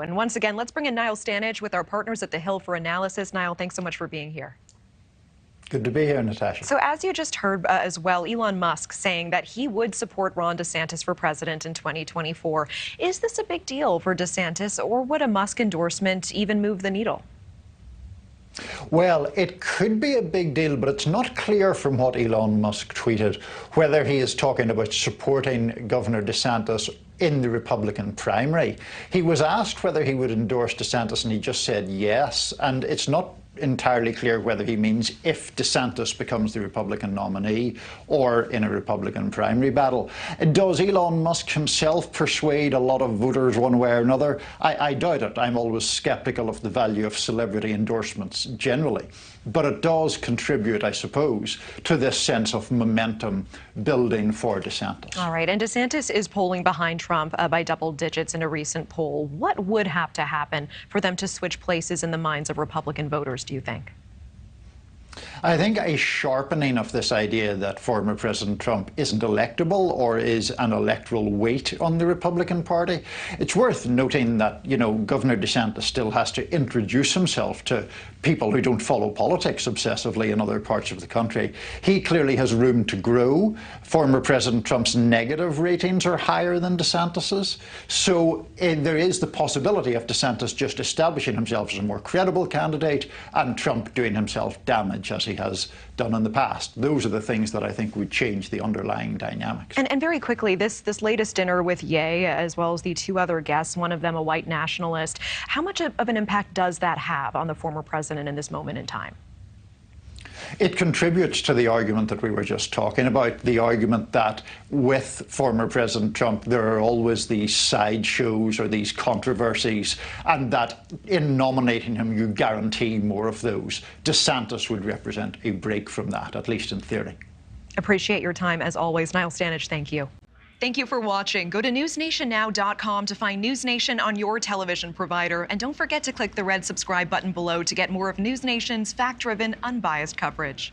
And once again, let's bring in Niall Stanage with our partners at The Hill for analysis. Niall, thanks so much for being here. Good to be here, Natasha. So as you just heard as well, Elon Musk saying that he would support Ron DeSantis for president in 2024. Is this a big deal for DeSantis, or would a Musk endorsement even move the needle? Well, it could be a big deal, but it's not clear from what Elon Musk tweeted whether he is talking about supporting Governor DeSantis in the Republican primary. He was asked whether he would endorse DeSantis, and he just said yes. And it's not entirely clear whether he means if DeSantis becomes the Republican nominee or in a Republican primary battle. Does Elon Musk himself persuade a lot of voters one way or another? I doubt it. I'm always skeptical of the value of celebrity endorsements generally. But it does contribute, I suppose, to this sense of momentum building for DeSantis. All right. And DeSantis is polling behind Trump by double digits in a recent poll. What would have to happen for them to switch places in the minds of Republican voters, do you think? I think a sharpening of this idea that former President Trump isn't electable or is an electoral weight on the Republican Party. It's worth noting that, Governor DeSantis still has to introduce himself to people who don't follow politics obsessively in other parts of the country. He clearly has room to grow. Former President Trump's negative ratings are higher than DeSantis's. So there is the possibility of DeSantis just establishing himself as a more credible candidate and Trump doing himself damage as he has done in the past. Those are the things that I think would change the underlying dynamics. And very quickly, this latest dinner with Ye, as well as the two other guests, one of them a white nationalist, how much of an impact does that have on the former president in this moment in time? It contributes to the argument that we were just talking about, the argument that with former President Trump, there are always these sideshows or these controversies, and that in nominating him, you guarantee more of those. DeSantis would represent a break from that, at least in theory. Appreciate your time, as always. Niall Stanage, thank you. Thank you for watching. Go to newsnationnow.com to find NewsNation on your television provider. And don't forget to click the red subscribe button below to get more of NewsNation's fact-driven, unbiased coverage.